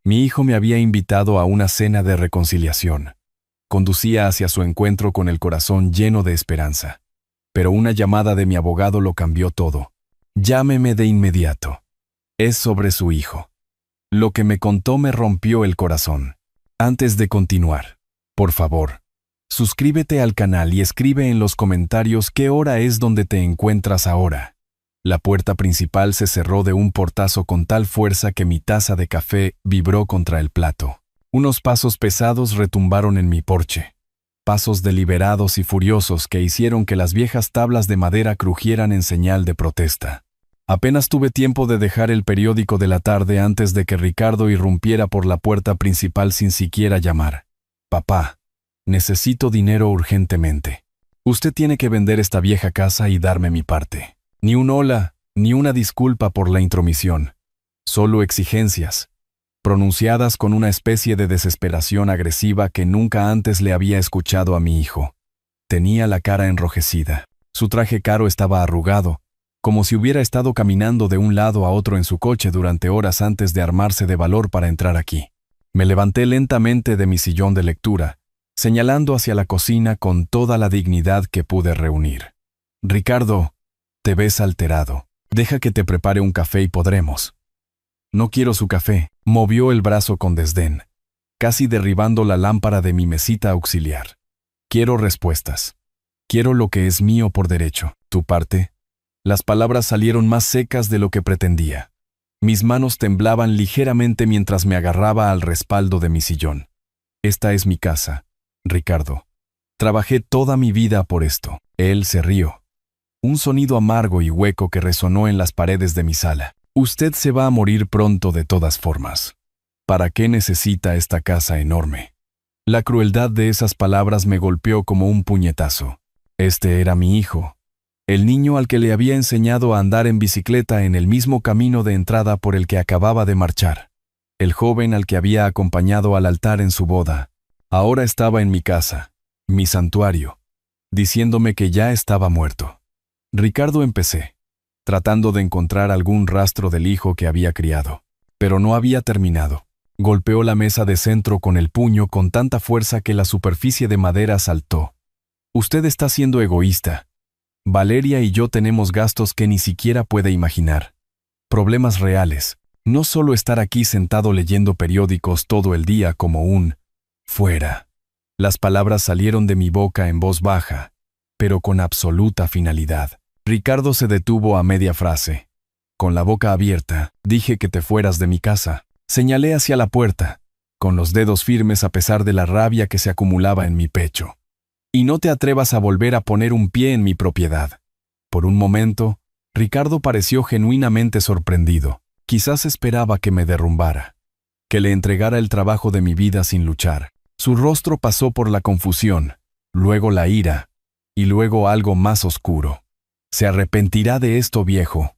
Mi hijo me había invitado a una cena de reconciliación. Conducía hacia su encuentro con el corazón lleno de esperanza. Pero una llamada de mi abogado lo cambió todo. Llámeme de inmediato. Es sobre su hijo. Lo que me contó me rompió el corazón. Antes de continuar, por favor, suscríbete al canal y escribe en los comentarios qué hora es donde te encuentras ahora. La puerta principal se cerró de un portazo con tal fuerza que mi taza de café vibró contra el plato. Unos pasos pesados retumbaron en mi porche. Pasos deliberados y furiosos que hicieron que las viejas tablas de madera crujieran en señal de protesta. Apenas tuve tiempo de dejar el periódico de la tarde antes de que Ricardo irrumpiera por la puerta principal sin siquiera llamar. Papá, necesito dinero urgentemente. Usted tiene que vender esta vieja casa y darme mi parte. Ni un hola, ni una disculpa por la intromisión. Solo exigencias, pronunciadas con una especie de desesperación agresiva que nunca antes le había escuchado a mi hijo. Tenía la cara enrojecida. Su traje caro estaba arrugado, como si hubiera estado caminando de un lado a otro en su coche durante horas antes de armarse de valor para entrar aquí. Me levanté lentamente de mi sillón de lectura, señalando hacia la cocina con toda la dignidad que pude reunir. Ricardo, te ves alterado. Deja que te prepare un café y podremos. No quiero su café. Movió el brazo con desdén, casi derribando la lámpara de mi mesita auxiliar. Quiero respuestas. Quiero lo que es mío por derecho. ¿Tu parte? Las palabras salieron más secas de lo que pretendía. Mis manos temblaban ligeramente mientras me agarraba al respaldo de mi sillón. Esta es mi casa, Ricardo. Trabajé toda mi vida por esto. Él se rió. Un sonido amargo y hueco que resonó en las paredes de mi sala. Usted se va a morir pronto de todas formas. ¿Para qué necesita esta casa enorme? La crueldad de esas palabras me golpeó como un puñetazo. Este era mi hijo, el niño al que le había enseñado a andar en bicicleta en el mismo camino de entrada por el que acababa de marchar. El joven al que había acompañado al altar en su boda. Ahora estaba en mi casa, mi santuario, diciéndome que ya estaba muerto. Ricardo, empecé, tratando de encontrar algún rastro del hijo que había criado. Pero no había terminado. Golpeó la mesa de centro con el puño con tanta fuerza que la superficie de madera saltó. Usted está siendo egoísta. Valeria y yo tenemos gastos que ni siquiera puede imaginar. Problemas reales. No solo estar aquí sentado leyendo periódicos todo el día como un fuera. Las palabras salieron de mi boca en voz baja, pero con absoluta finalidad. Ricardo se detuvo a media frase. Con la boca abierta, dije que te fueras de mi casa. Señalé hacia la puerta, con los dedos firmes a pesar de la rabia que se acumulaba en mi pecho. Y no te atrevas a volver a poner un pie en mi propiedad. Por un momento, Ricardo pareció genuinamente sorprendido. Quizás esperaba que me derrumbara, que le entregara el trabajo de mi vida sin luchar. Su rostro pasó por la confusión, luego la ira, y luego algo más oscuro. Se arrepentirá de esto, viejo.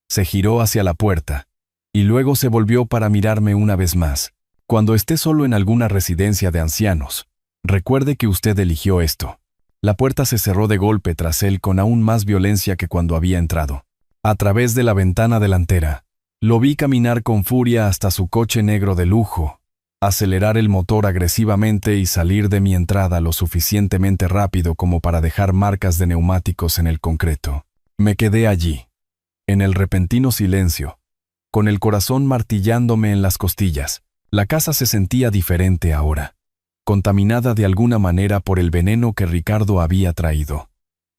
Se giró hacia la puerta, y luego se volvió para mirarme una vez más. Cuando esté solo en alguna residencia de ancianos, recuerde que usted eligió esto. La puerta se cerró de golpe tras él con aún más violencia que cuando había entrado. A través de la ventana delantera, lo vi caminar con furia hasta su coche negro de lujo, acelerar el motor agresivamente y salir de mi entrada lo suficientemente rápido como para dejar marcas de neumáticos en el concreto. Me quedé allí, en el repentino silencio, con el corazón martillándome en las costillas. La casa se sentía diferente ahora, contaminada de alguna manera por el veneno que Ricardo había traído.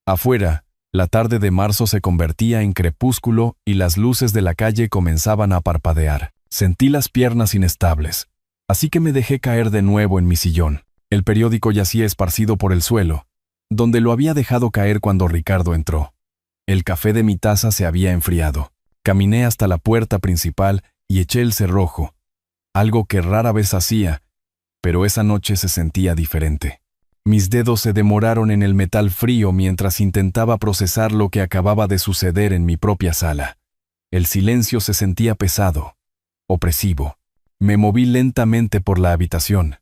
Afuera, la tarde de marzo se convertía en crepúsculo y las luces de la calle comenzaban a parpadear. Sentí las piernas inestables, así que me dejé caer de nuevo en mi sillón. El periódico yacía esparcido por el suelo, donde lo había dejado caer cuando Ricardo entró. El café de mi taza se había enfriado. Caminé hasta la puerta principal y eché el cerrojo, algo que rara vez hacía, pero esa noche se sentía diferente. Mis dedos se demoraron en el metal frío mientras intentaba procesar lo que acababa de suceder en mi propia sala. El silencio se sentía pesado, opresivo. Me moví lentamente por la habitación,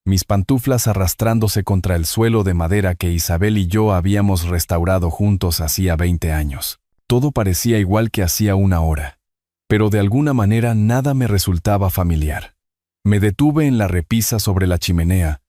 mis pantuflas arrastrándose contra el suelo de madera que Isabel y yo habíamos restaurado juntos hacía 20 años. Todo parecía igual que hacía una hora, pero de alguna manera nada me resultaba familiar. Me detuve en la repisa sobre la chimenea,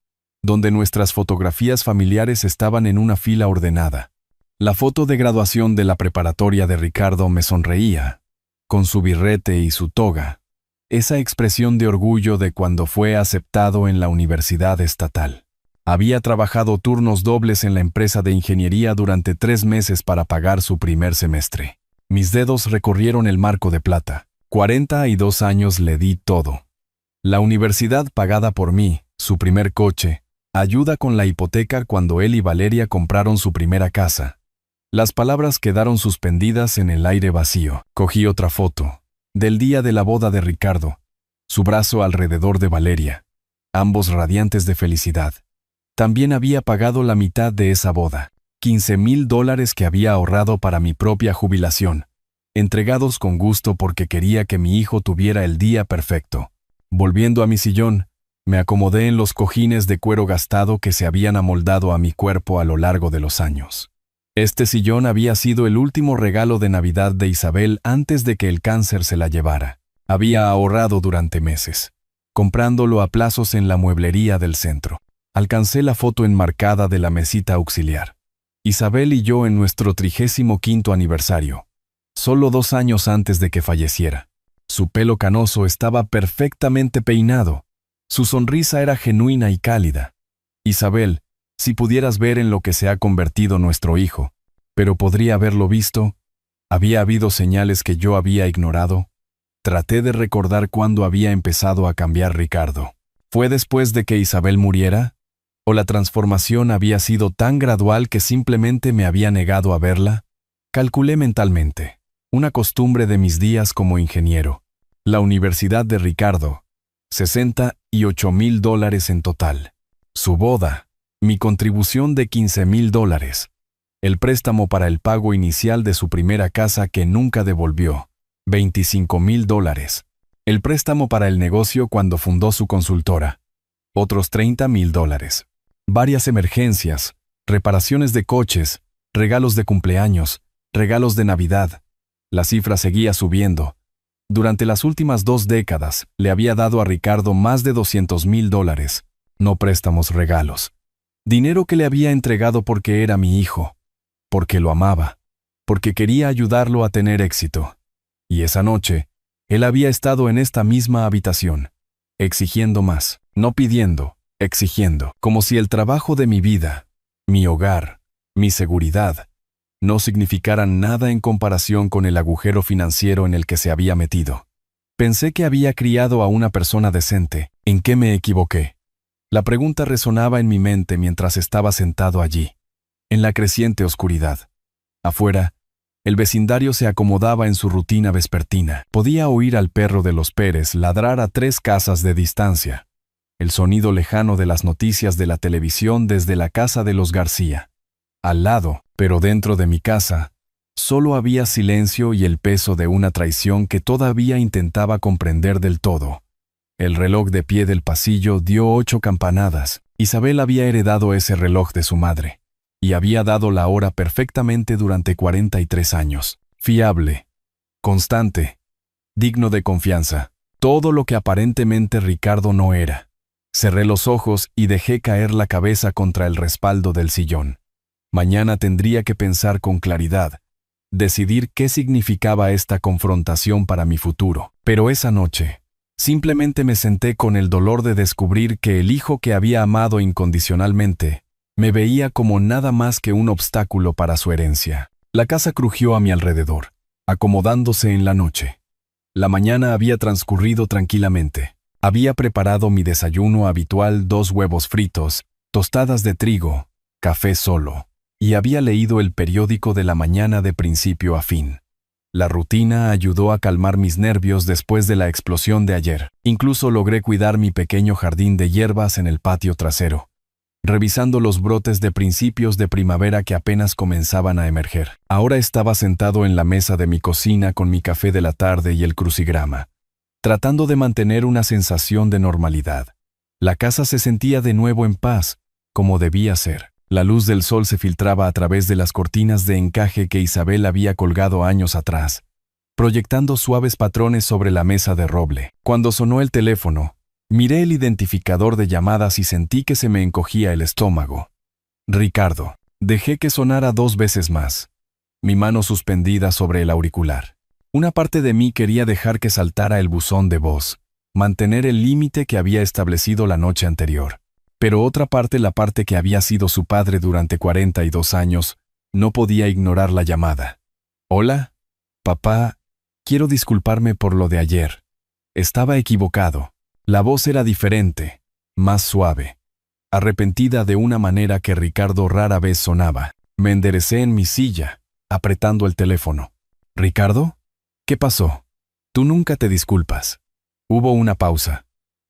donde nuestras fotografías familiares estaban en una fila ordenada. La foto de graduación de la preparatoria de Ricardo me sonreía, con su birrete y su toga, esa expresión de orgullo de cuando fue aceptado en la universidad estatal. Había trabajado turnos dobles en la empresa de ingeniería durante 3 meses para pagar su primer semestre. Mis dedos recorrieron el marco de plata. 42 años le di todo. La universidad pagada por mí, su primer coche, ayuda con la hipoteca cuando él y Valeria compraron su primera casa. Las palabras quedaron suspendidas en el aire vacío. Cogí otra foto, del día de la boda de Ricardo, su brazo alrededor de Valeria, ambos radiantes de felicidad. También había pagado la mitad de esa boda, $15,000 que había ahorrado para mi propia jubilación, entregados con gusto porque quería que mi hijo tuviera el día perfecto. Volviendo a mi sillón, me acomodé en los cojines de cuero gastado que se habían amoldado a mi cuerpo a lo largo de los años. Este sillón había sido el último regalo de Navidad de Isabel antes de que el cáncer se la llevara. Había ahorrado durante meses, comprándolo a plazos en la mueblería del centro. Alcancé la foto enmarcada de la mesita auxiliar. Isabel y yo en nuestro 35º aniversario, solo 2 años antes de que falleciera. Su pelo canoso estaba perfectamente peinado. Su sonrisa era genuina y cálida. Isabel, si pudieras ver en lo que se ha convertido nuestro hijo, pero podría haberlo visto. Había habido señales que yo había ignorado. Traté de recordar cuándo había empezado a cambiar Ricardo. ¿Fue después de que Isabel muriera? ¿O la transformación había sido tan gradual que simplemente me había negado a verla? Calculé mentalmente. Una costumbre de mis días como ingeniero. La universidad de Ricardo. $68,000 en total. Su boda. Mi contribución de $15,000. El préstamo para el pago inicial de su primera casa que nunca devolvió. $25,000. El préstamo para el negocio cuando fundó su consultora. Otros $30,000. Varias emergencias, reparaciones de coches, regalos de cumpleaños, regalos de Navidad. La cifra seguía subiendo. Durante las últimas 2 décadas, le había dado a Ricardo más de $200,000, no préstamos, regalos. Dinero que le había entregado porque era mi hijo, porque lo amaba, porque quería ayudarlo a tener éxito. Y esa noche, él había estado en esta misma habitación, exigiendo más, no pidiendo, exigiendo, como si el trabajo de mi vida, mi hogar, mi seguridad, no significaran nada en comparación con el agujero financiero en el que se había metido. Pensé que había criado a una persona decente. ¿En qué me equivoqué? La pregunta resonaba en mi mente mientras estaba sentado allí, en la creciente oscuridad. Afuera, el vecindario se acomodaba en su rutina vespertina. Podía oír al perro de los Pérez ladrar a 3 casas de distancia. El sonido lejano de las noticias de la televisión desde la casa de los García. Al lado, pero dentro de mi casa, solo había silencio y el peso de una traición que todavía intentaba comprender del todo. El reloj de pie del pasillo dio 8 campanadas. Isabel había heredado ese reloj de su madre, y había dado la hora perfectamente durante 43 años. Fiable, constante, digno de confianza, todo lo que aparentemente Ricardo no era. Cerré los ojos y dejé caer la cabeza contra el respaldo del sillón. Mañana tendría que pensar con claridad, decidir qué significaba esta confrontación para mi futuro. Pero esa noche, simplemente me senté con el dolor de descubrir que el hijo que había amado incondicionalmente me veía como nada más que un obstáculo para su herencia. La casa crujió a mi alrededor, acomodándose en la noche. La mañana había transcurrido tranquilamente. Había preparado mi desayuno habitual: 2 huevos fritos, tostadas de trigo, café solo, y había leído el periódico de la mañana de principio a fin. La rutina ayudó a calmar mis nervios después de la explosión de ayer. Incluso logré cuidar mi pequeño jardín de hierbas en el patio trasero, revisando los brotes de principios de primavera que apenas comenzaban a emerger. Ahora estaba sentado en la mesa de mi cocina con mi café de la tarde y el crucigrama, tratando de mantener una sensación de normalidad. La casa se sentía de nuevo en paz, como debía ser. La luz del sol se filtraba a través de las cortinas de encaje que Isabel había colgado años atrás, proyectando suaves patrones sobre la mesa de roble. Cuando sonó el teléfono, Miré el identificador de llamadas y sentí que se me encogía el estómago. Ricardo. Dejé que sonara 2 veces más. Mi mano suspendida sobre el auricular. Una parte de mí quería dejar que saltara el buzón de voz, mantener el límite que había establecido la noche anterior. Pero otra parte, la parte que había sido su padre durante 42 años, no podía ignorar la llamada. «Hola, papá, quiero disculparme por lo de ayer. Estaba equivocado». La voz era diferente, más suave, arrepentida de una manera que Ricardo rara vez sonaba. Me enderecé en mi silla, apretando el teléfono. «¿Ricardo? ¿Qué pasó? Tú nunca te disculpas». Hubo una pausa.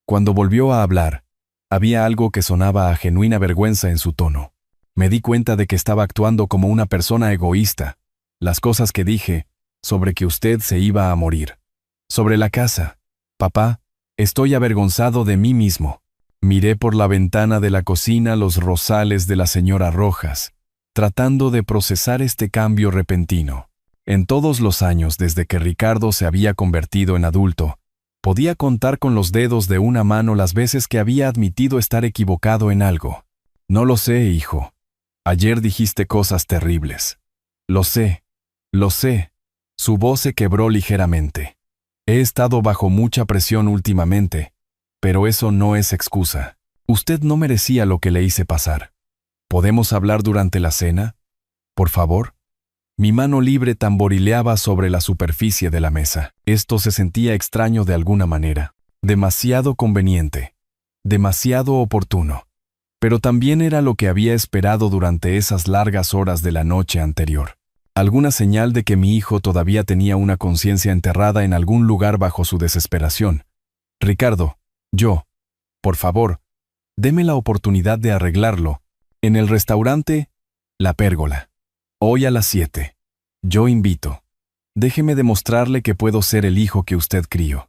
Cuando volvió a hablar, había algo que sonaba a genuina vergüenza en su tono. Me di cuenta de que estaba actuando como una persona egoísta. Las cosas que dije, sobre que usted se iba a morir. Sobre la casa. Papá, estoy avergonzado de mí mismo. Miré por la ventana de la cocina los rosales de la señora Rojas, tratando de procesar este cambio repentino. En todos los años desde que Ricardo se había convertido en adulto, podía contar con los dedos de una mano las veces que había admitido estar equivocado en algo. «No lo sé, hijo. Ayer dijiste cosas terribles». «Lo sé, lo sé». Su voz se quebró ligeramente. «He estado bajo mucha presión últimamente, pero eso no es excusa. Usted no merecía lo que le hice pasar. ¿Podemos hablar durante la cena? Por favor». Mi mano libre tamborileaba sobre la superficie de la mesa. Esto se sentía extraño de alguna manera. Demasiado conveniente. Demasiado oportuno. Pero también era lo que había esperado durante esas largas horas de la noche anterior. Alguna señal de que mi hijo todavía tenía una conciencia enterrada en algún lugar bajo su desesperación. «Ricardo, por favor, deme la oportunidad de arreglarlo. En el restaurante, La Pérgola. Hoy a las 7. Yo invito. Déjeme demostrarle que puedo ser el hijo que usted crió».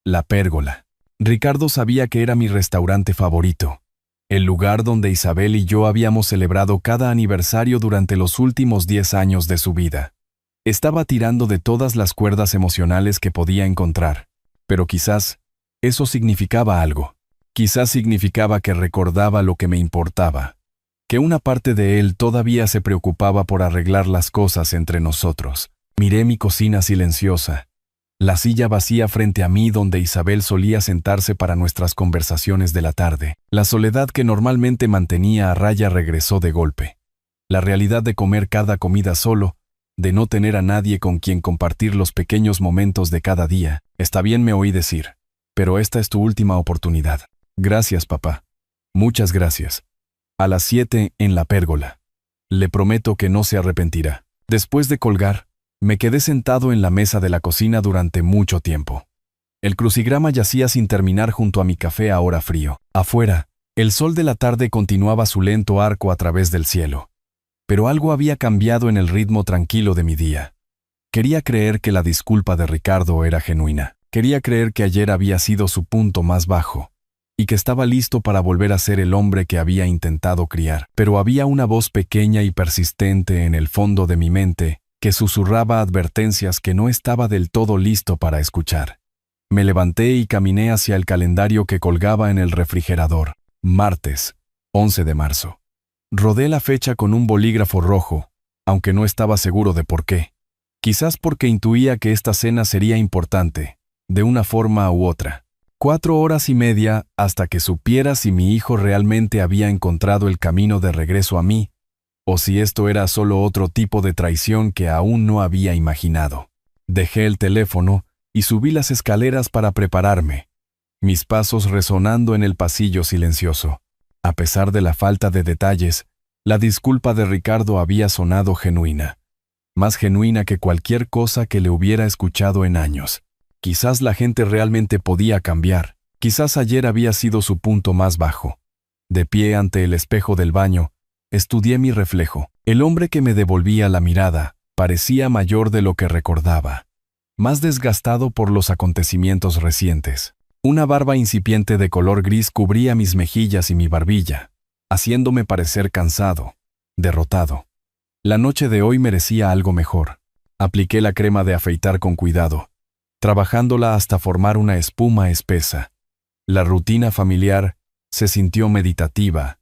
La Pérgola. Ricardo sabía que era mi restaurante favorito. El lugar donde Isabel y yo habíamos celebrado cada aniversario durante los últimos 10 años de su vida. Estaba tirando de todas las cuerdas emocionales que podía encontrar. Pero quizás eso significaba algo. Quizás significaba que recordaba lo que me importaba. Que una parte de él todavía se preocupaba por arreglar las cosas entre nosotros. Miré mi cocina silenciosa, la silla vacía frente a mí donde Isabel solía sentarse para nuestras conversaciones de la tarde. La soledad que normalmente mantenía a raya regresó de golpe. La realidad de comer cada comida solo, de no tener a nadie con quien compartir los pequeños momentos de cada día. «Está bien», me oí decir, «pero esta es tu última oportunidad». «Gracias, papá. Muchas gracias. A las 7 en La Pérgola. Le prometo que no se arrepentirá». Después de colgar, me quedé sentado en la mesa de la cocina durante mucho tiempo. El crucigrama yacía sin terminar junto a mi café ahora frío. Afuera, el sol de la tarde continuaba su lento arco a través del cielo. Pero algo había cambiado en el ritmo tranquilo de mi día. Quería creer que la disculpa de Ricardo era genuina. Quería creer que ayer había sido su punto más bajo y que estaba listo para volver a ser el hombre que había intentado criar. Pero había una voz pequeña y persistente en el fondo de mi mente que susurraba advertencias que no estaba del todo listo para escuchar. Me levanté y caminé hacia el calendario que colgaba en el refrigerador. Martes, 11 de marzo. Rodé la fecha con un bolígrafo rojo, aunque no estaba seguro de por qué. Quizás porque intuía que esta cena sería importante, de una forma u otra. 4 horas y media hasta que supiera si mi hijo realmente había encontrado el camino de regreso a mí, o si esto era solo otro tipo de traición que aún no había imaginado. Dejé el teléfono y subí las escaleras para prepararme, mis pasos resonando en el pasillo silencioso. A pesar de la falta de detalles, la disculpa de Ricardo había sonado genuina, más genuina que cualquier cosa que le hubiera escuchado en años. Quizás la gente realmente podía cambiar. Quizás ayer había sido su punto más bajo. De pie ante el espejo del baño, estudié mi reflejo. El hombre que me devolvía la mirada parecía mayor de lo que recordaba, más desgastado por los acontecimientos recientes. Una barba incipiente de color gris cubría mis mejillas y mi barbilla, haciéndome parecer cansado, derrotado. La noche de hoy merecía algo mejor. Apliqué la crema de afeitar con cuidado, trabajándola hasta formar una espuma espesa. La rutina familiar se sintió meditativa,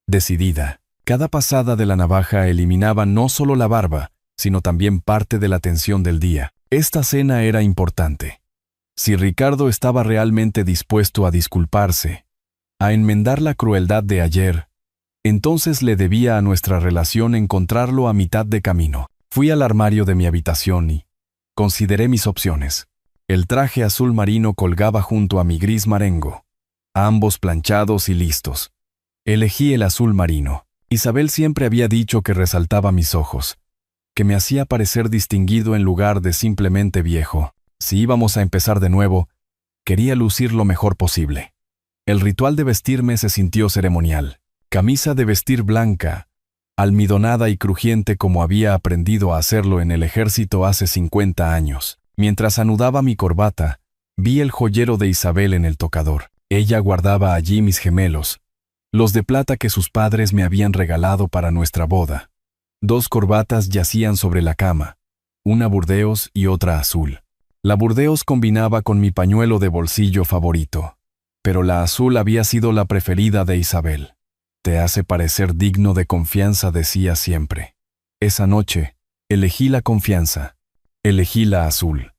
decidida. Cada pasada de la navaja eliminaba no solo la barba, sino también parte de la tensión del día. Esta cena era importante. Si Ricardo estaba realmente dispuesto a disculparse, a enmendar la crueldad de ayer, entonces le debía a nuestra relación encontrarlo a mitad de camino. Fui al armario de mi habitación y consideré mis opciones. El traje azul marino colgaba junto a mi gris marengo, ambos planchados y listos. Elegí el azul marino. Isabel siempre había dicho que resaltaba mis ojos, que me hacía parecer distinguido en lugar de simplemente viejo. Si íbamos a empezar de nuevo, quería lucir lo mejor posible. El ritual de vestirme se sintió ceremonial. Camisa de vestir blanca, almidonada y crujiente como había aprendido a hacerlo en el ejército hace 50 años. Mientras anudaba mi corbata, vi el joyero de Isabel en el tocador. Ella guardaba allí mis gemelos, los de plata que sus padres me habían regalado para nuestra boda. 2 corbatas yacían sobre la cama, una burdeos y otra azul. La burdeos combinaba con mi pañuelo de bolsillo favorito, pero la azul había sido la preferida de Isabel. Te hace parecer digno de confianza, decía siempre. Esa noche, elegí la confianza. Elegí la azul.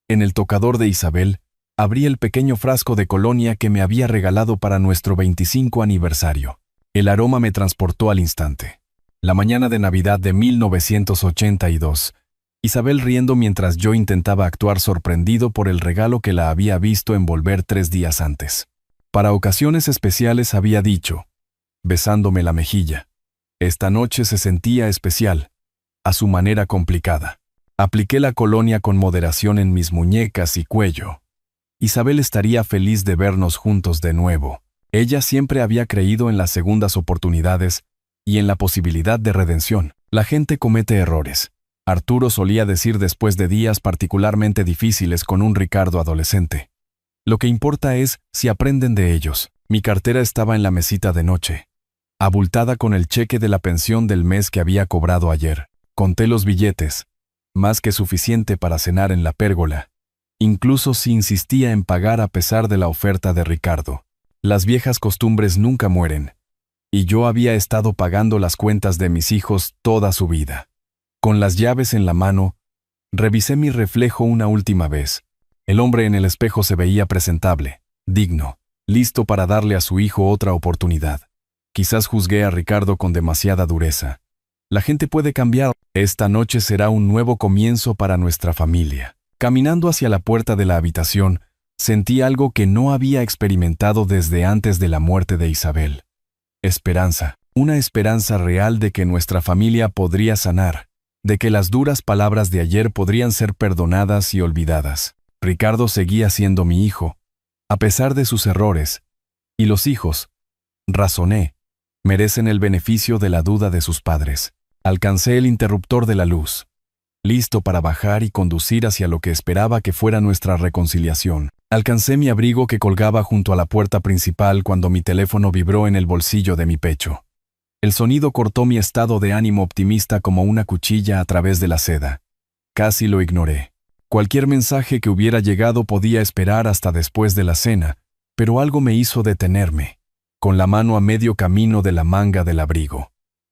En el tocador de Isabel, abrí el pequeño frasco de colonia que me había regalado para nuestro 25 aniversario. El aroma me transportó al instante. La mañana de Navidad de 1982. Isabel riendo mientras yo intentaba actuar sorprendido por el regalo que la había visto envolver 3 días antes. Para ocasiones especiales había dicho, besándome la mejilla. Esta noche se sentía especial, a su manera complicada. Apliqué la colonia con moderación en mis muñecas y cuello. Isabel estaría feliz de vernos juntos de nuevo. Ella siempre había creído en las segundas oportunidades y en la posibilidad de redención. La gente comete errores. Arturo solía decir después de días particularmente difíciles con un Ricardo adolescente. Lo que importa es si aprenden de ellos. Mi cartera estaba en la mesita de noche, abultada con el cheque de la pensión del mes que había cobrado ayer. Conté los billetes, más que suficiente para cenar en la pérgola, incluso si insistía en pagar a pesar de la oferta de Ricardo. Las viejas costumbres nunca mueren, y yo había estado pagando las cuentas de mis hijos toda su vida. Con las llaves en la mano, revisé mi reflejo una última vez. El hombre en el espejo se veía presentable, digno, listo para darle a su hijo otra oportunidad. Quizás juzgué a Ricardo con demasiada dureza. La gente puede cambiar. Esta noche será un nuevo comienzo para nuestra familia. Caminando hacia la puerta de la habitación, sentí algo que no había experimentado desde antes de la muerte de Isabel. Esperanza. Una esperanza real de que nuestra familia podría sanar, de que las duras palabras de ayer podrían ser perdonadas y olvidadas. Ricardo seguía siendo mi hijo, a pesar de sus errores. Y los hijos, razoné, merecen el beneficio de la duda de sus padres. Alcancé el interruptor de la luz, listo para bajar y conducir hacia lo que esperaba que fuera nuestra reconciliación. Alcancé mi abrigo que colgaba junto a la puerta principal cuando mi teléfono vibró en el bolsillo de mi pecho. El sonido cortó mi estado de ánimo optimista como una cuchilla a través de la seda. Casi lo ignoré. Cualquier mensaje que hubiera llegado podía esperar hasta después de la cena, pero algo me hizo detenerme, con la mano a medio camino de la manga del abrigo.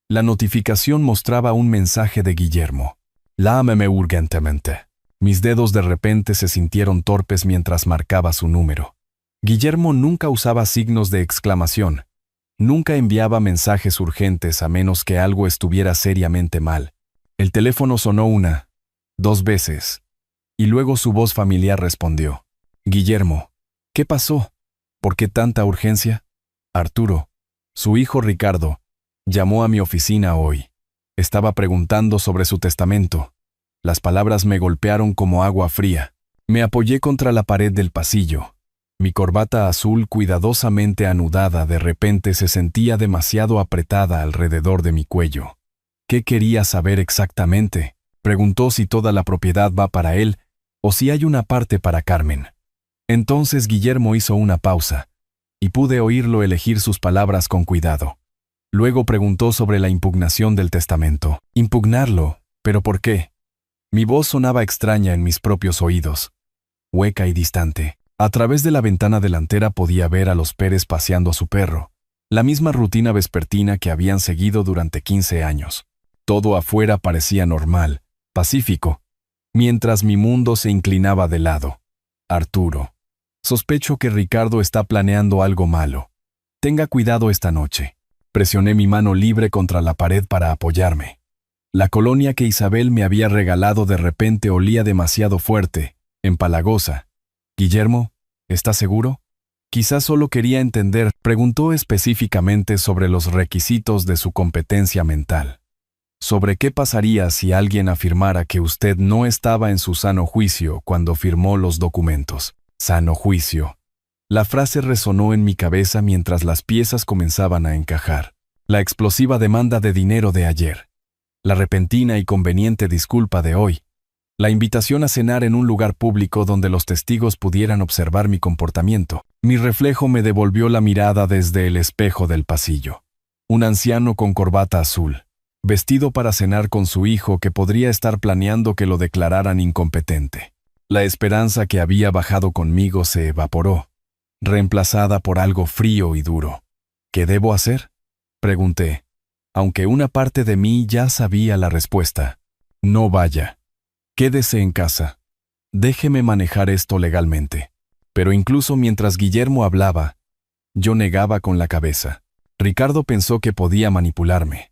La notificación mostraba un mensaje de Guillermo. Llámeme urgentemente. Mis dedos de repente se sintieron torpes mientras marcaba su número. Guillermo nunca usaba signos de exclamación. Nunca enviaba mensajes urgentes a menos que algo estuviera seriamente mal. El teléfono sonó 1, 2 veces, y luego su voz familiar respondió. Guillermo, ¿qué pasó? ¿Por qué tanta urgencia? Arturo, su hijo Ricardo, llamó a mi oficina hoy. Estaba preguntando sobre su testamento. Las palabras me golpearon como agua fría. Me apoyé contra la pared del pasillo. Mi corbata azul cuidadosamente anudada de repente se sentía demasiado apretada alrededor de mi cuello. ¿Qué quería saber exactamente? Preguntó si toda la propiedad va para él o si hay una parte para Carmen. Entonces Guillermo hizo una pausa, y pude oírlo elegir sus palabras con cuidado. Luego preguntó sobre la impugnación del testamento. Impugnarlo, ¿pero por qué? Mi voz sonaba extraña en mis propios oídos, hueca y distante. A través de la ventana delantera podía ver a los Pérez paseando a su perro, la misma rutina vespertina que habían seguido durante 15 años. Todo afuera parecía normal, pacífico, mientras mi mundo se inclinaba de lado. Arturo. Sospecho que Ricardo está planeando algo malo. Tenga cuidado esta noche. Presioné mi mano libre contra la pared para apoyarme. La colonia que Isabel me había regalado de repente olía demasiado fuerte, empalagosa. «Guillermo, ¿estás seguro?» Quizás solo quería entender. Preguntó específicamente sobre los requisitos de su competencia mental. Sobre qué pasaría si alguien afirmara que usted no estaba en su sano juicio cuando firmó los documentos. Sano juicio. La frase resonó en mi cabeza mientras las piezas comenzaban a encajar. La explosiva demanda de dinero de ayer. La repentina y conveniente disculpa de hoy. La invitación a cenar en un lugar público donde los testigos pudieran observar mi comportamiento. Mi reflejo me devolvió la mirada desde el espejo del pasillo. Un anciano con corbata azul, vestido para cenar con su hijo que podría estar planeando que lo declararan incompetente. La esperanza que había bajado conmigo se evaporó, reemplazada por algo frío y duro. ¿Qué debo hacer?, pregunté, aunque una parte de mí ya sabía la respuesta. No vaya. Quédese en casa. Déjeme manejar esto legalmente. Pero incluso mientras Guillermo hablaba, yo negaba con la cabeza. Ricardo pensó que podía manipularme.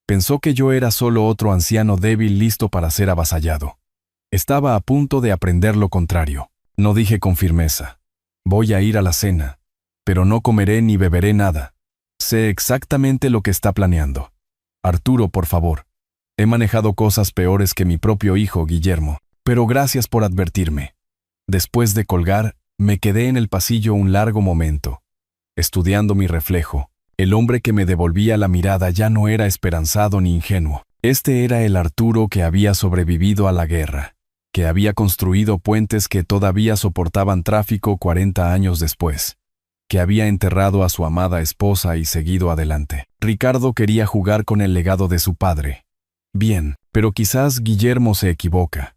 Pensó que yo era solo otro anciano débil listo para ser avasallado. Estaba a punto de aprender lo contrario. No dije con firmeza. Voy a ir a la cena, pero no comeré ni beberé nada. Sé exactamente lo que está planeando. Arturo, por favor. He manejado cosas peores que mi propio hijo, Guillermo, pero gracias por advertirme. Después de colgar, me quedé en el pasillo un largo momento, estudiando mi reflejo. El hombre que me devolvía la mirada ya no era esperanzado ni ingenuo. Este era el Arturo que había sobrevivido a la guerra, que había construido puentes que todavía soportaban tráfico 40 años después, que había enterrado a su amada esposa y seguido adelante. Ricardo quería jugar con el legado de su padre. Bien, pero quizás Guillermo se equivoca.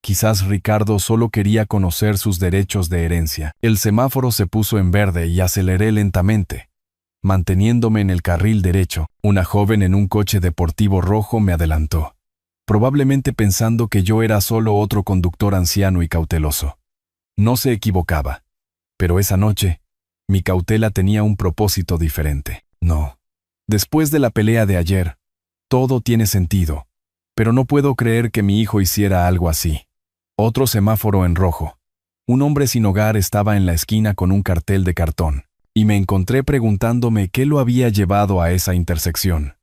Quizás Ricardo solo quería conocer sus derechos de herencia. El semáforo se puso en verde y aceleré lentamente. Manteniéndome en el carril derecho, una joven en un coche deportivo rojo me adelantó, probablemente pensando que yo era solo otro conductor anciano y cauteloso. No se equivocaba. Pero esa noche, mi cautela tenía un propósito diferente. No. Después de la pelea de ayer, todo tiene sentido, pero no puedo creer que mi hijo hiciera algo así. Otro semáforo en rojo. Un hombre sin hogar estaba en la esquina con un cartel de cartón, y me encontré preguntándome qué lo había llevado a esa intersección.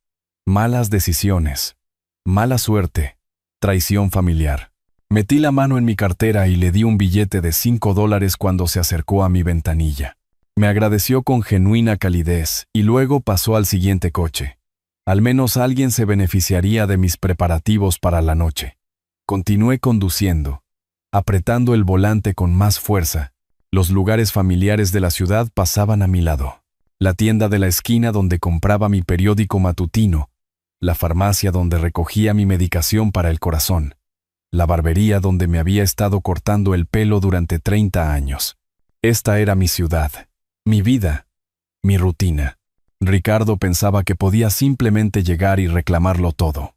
Malas decisiones, mala suerte, traición familiar. Metí la mano en mi cartera y le di un billete de $5 cuando se acercó a mi ventanilla. Me agradeció con genuina calidez y luego pasó al siguiente coche. Al menos alguien se beneficiaría de mis preparativos para la noche. Continué conduciendo, apretando el volante con más fuerza. Los lugares familiares de la ciudad pasaban a mi lado. La tienda de la esquina donde compraba mi periódico matutino, la farmacia donde recogía mi medicación para el corazón, la barbería donde me había estado cortando el pelo durante 30 años. Esta era mi ciudad, mi vida, mi rutina. Ricardo pensaba que podía simplemente llegar y reclamarlo todo.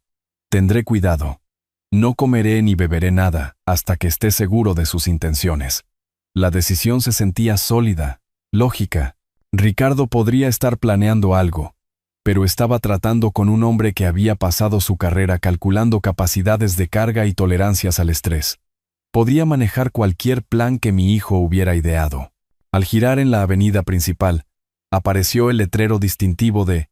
Tendré cuidado. No comeré ni beberé nada hasta que esté seguro de sus intenciones. La decisión se sentía sólida, lógica. Ricardo podría estar planeando algo, pero estaba tratando con un hombre que había pasado su carrera calculando capacidades de carga y tolerancias al estrés. Podría manejar cualquier plan que mi hijo hubiera ideado. Al girar en la avenida principal, apareció el letrero distintivo de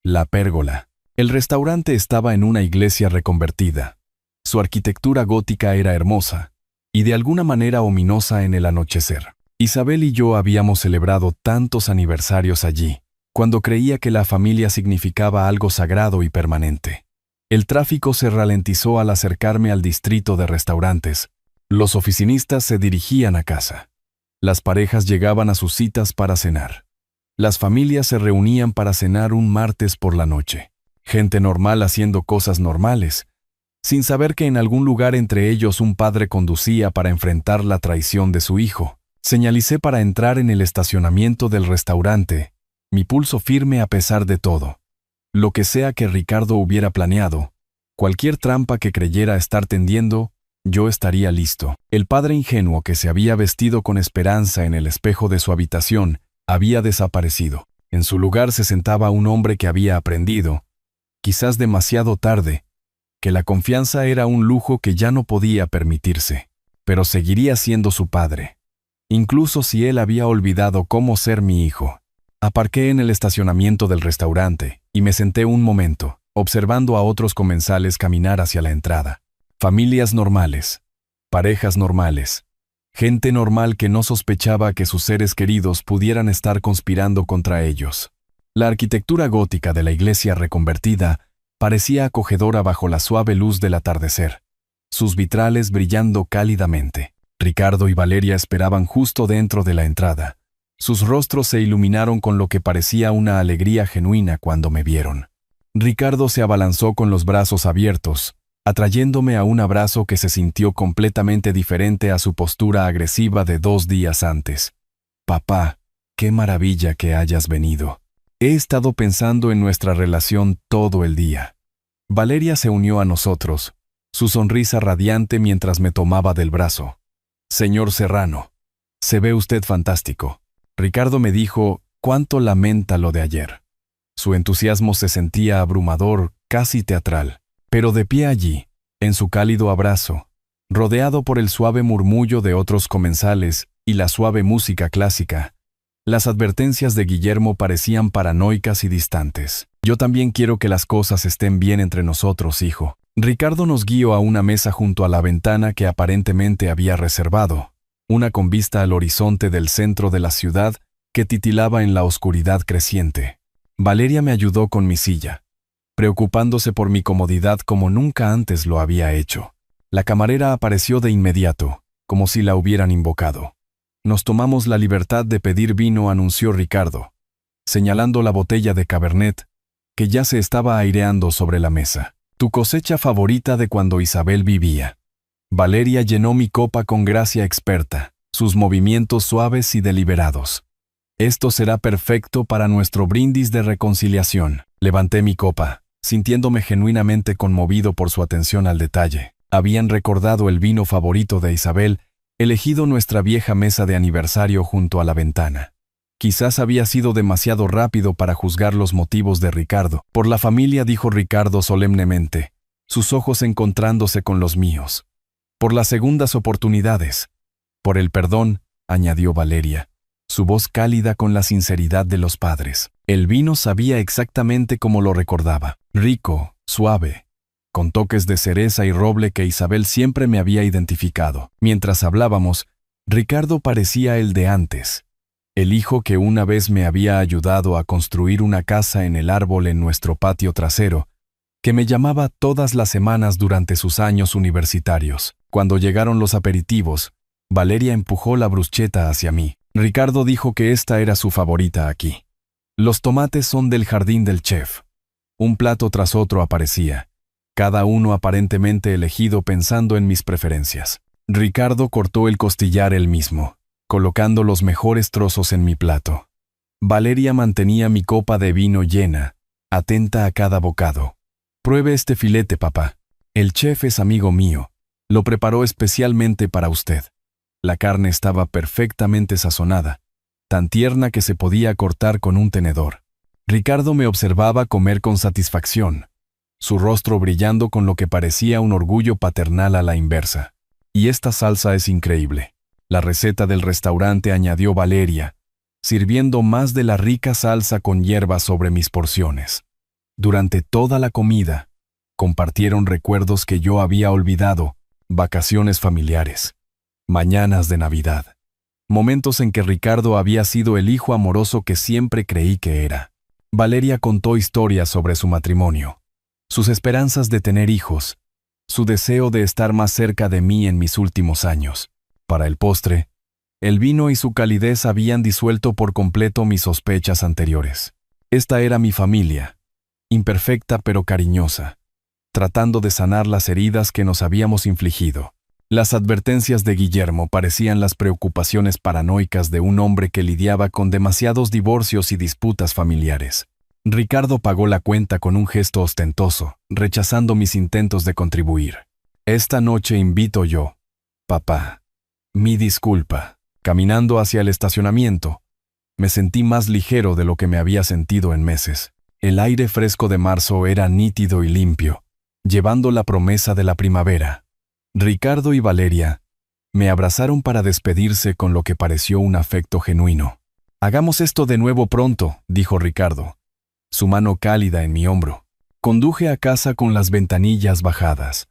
La Pérgola. El restaurante estaba en una iglesia reconvertida. Su arquitectura gótica era hermosa y de alguna manera ominosa en el anochecer. Isabel y yo habíamos celebrado tantos aniversarios allí, cuando creía que la familia significaba algo sagrado y permanente. El tráfico se ralentizó al acercarme al distrito de restaurantes. Los oficinistas se dirigían a casa. Las parejas llegaban a sus citas para cenar. Las familias se reunían para cenar un martes por la noche. Gente normal haciendo cosas normales, sin saber que en algún lugar entre ellos un padre conducía para enfrentar la traición de su hijo. Señalicé para entrar en el estacionamiento del restaurante, mi pulso firme a pesar de todo. Lo que sea que Ricardo hubiera planeado, cualquier trampa que creyera estar tendiendo, yo estaría listo. El padre ingenuo que se había vestido con esperanza en el espejo de su habitación había desaparecido. En su lugar se sentaba un hombre que había aprendido, quizás demasiado tarde, que la confianza era un lujo que ya no podía permitirse, pero seguiría siendo su padre, incluso si él había olvidado cómo ser mi hijo. Aparqué en el estacionamiento del restaurante y me senté un momento, observando a otros comensales caminar hacia la entrada. Familias normales, parejas normales, gente normal que no sospechaba que sus seres queridos pudieran estar conspirando contra ellos. La arquitectura gótica de la iglesia reconvertida parecía acogedora bajo la suave luz del atardecer, sus vitrales brillando cálidamente. Ricardo y Valeria esperaban justo dentro de la entrada. Sus rostros se iluminaron con lo que parecía una alegría genuina cuando me vieron. Ricardo se abalanzó con los brazos abiertos, atrayéndome a un abrazo que se sintió completamente diferente a su postura agresiva de 2 días antes. Papá, qué maravilla que hayas venido. He estado pensando en nuestra relación todo el día. Valeria se unió a nosotros, su sonrisa radiante mientras me tomaba del brazo. Señor Serrano, se ve usted fantástico. Ricardo me dijo, cuánto lamenta lo de ayer. Su entusiasmo se sentía abrumador, casi teatral. Pero de pie allí, en su cálido abrazo, rodeado por el suave murmullo de otros comensales y la suave música clásica, las advertencias de Guillermo parecían paranoicas y distantes. Yo también quiero que las cosas estén bien entre nosotros, hijo. Ricardo nos guió a una mesa junto a la ventana que aparentemente había reservado, una con vista al horizonte del centro de la ciudad que titilaba en la oscuridad creciente. Valeria me ayudó con mi silla, preocupándose por mi comodidad como nunca antes lo había hecho. La camarera apareció de inmediato, como si la hubieran invocado. Nos tomamos la libertad de pedir vino, anunció Ricardo, señalando la botella de Cabernet, que ya se estaba aireando sobre la mesa. Tu cosecha favorita de cuando Isabel vivía. Valeria llenó mi copa con gracia experta, sus movimientos suaves y deliberados. Esto será perfecto para nuestro brindis de reconciliación. Levanté mi copa, sintiéndome genuinamente conmovido por su atención al detalle. Habían recordado el vino favorito de Isabel, elegido nuestra vieja mesa de aniversario junto a la ventana. Quizás había sido demasiado rápido para juzgar los motivos de Ricardo. Por la familia, dijo Ricardo solemnemente, sus ojos encontrándose con los míos. Por las segundas oportunidades. Por el perdón, añadió Valeria, su voz cálida con la sinceridad de los padres. El vino sabía exactamente como lo recordaba, rico, suave, con toques de cereza y roble que Isabel siempre me había identificado. Mientras hablábamos, Ricardo parecía el de antes, el hijo que una vez me había ayudado a construir una casa en el árbol en nuestro patio trasero, que me llamaba todas las semanas durante sus años universitarios. Cuando llegaron los aperitivos, Valeria empujó la bruschetta hacia mí. Ricardo dijo que esta era su favorita aquí. Los tomates son del jardín del chef. Un plato tras otro aparecía, cada uno aparentemente elegido pensando en mis preferencias. Ricardo cortó el costillar él mismo, colocando los mejores trozos en mi plato. Valeria mantenía mi copa de vino llena, atenta a cada bocado. Pruebe este filete, papá. El chef es amigo mío. Lo preparó especialmente para usted. La carne estaba perfectamente sazonada, tan tierna que se podía cortar con un tenedor. Ricardo me observaba comer con satisfacción, su rostro brillando con lo que parecía un orgullo paternal a la inversa. Y esta salsa es increíble. La receta del restaurante, añadió Valeria, sirviendo más de la rica salsa con hierbas sobre mis porciones. Durante toda la comida, compartieron recuerdos que yo había olvidado, vacaciones familiares, mañanas de Navidad, momentos en que Ricardo había sido el hijo amoroso que siempre creí que era. Valeria contó historias sobre su matrimonio, sus esperanzas de tener hijos, su deseo de estar más cerca de mí en mis últimos años. Para el postre, el vino y su calidez habían disuelto por completo mis sospechas anteriores. Esta era mi familia, imperfecta pero cariñosa, tratando de sanar las heridas que nos habíamos infligido. Las advertencias de Guillermo parecían las preocupaciones paranoicas de un hombre que lidiaba con demasiados divorcios y disputas familiares. Ricardo pagó la cuenta con un gesto ostentoso, rechazando mis intentos de contribuir. Esta noche invito yo, papá. Mi disculpa. Caminando hacia el estacionamiento, me sentí más ligero de lo que me había sentido en meses. El aire fresco de marzo era nítido y limpio, llevando la promesa de la primavera. Ricardo y Valeria me abrazaron para despedirse con lo que pareció un afecto genuino. «Hagamos esto de nuevo pronto», dijo Ricardo, su mano cálida en mi hombro. Conduje a casa con las ventanillas bajadas,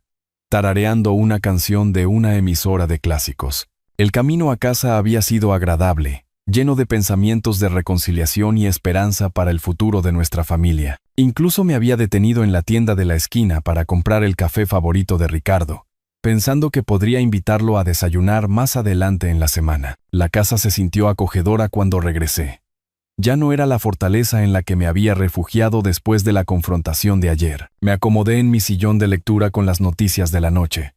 tarareando una canción de una emisora de clásicos. El camino a casa había sido agradable, lleno de pensamientos de reconciliación y esperanza para el futuro de nuestra familia. Incluso me había detenido en la tienda de la esquina para comprar el café favorito de Ricardo, pensando que podría invitarlo a desayunar más adelante en la semana. La casa se sintió acogedora cuando regresé. Ya no era la fortaleza en la que me había refugiado después de la confrontación de ayer. Me acomodé en mi sillón de lectura con las noticias de la noche,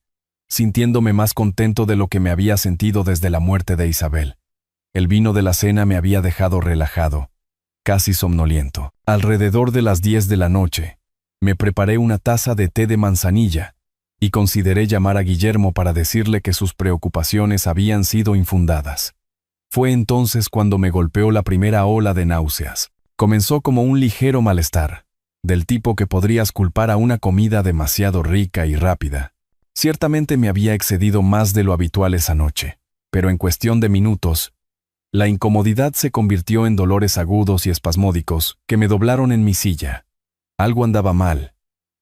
sintiéndome más contento de lo que me había sentido desde la muerte de Isabel. El vino de la cena me había dejado relajado, casi somnoliento. Alrededor de las 10 de la noche, me preparé una taza de té de manzanilla y consideré llamar a Guillermo para decirle que sus preocupaciones habían sido infundadas. Fue entonces cuando me golpeó la primera ola de náuseas. Comenzó como un ligero malestar, del tipo que podrías culpar a una comida demasiado rica y rápida. Ciertamente me había excedido más de lo habitual esa noche, pero en cuestión de minutos, la incomodidad se convirtió en dolores agudos y espasmódicos que me doblaron en mi silla. Algo andaba mal,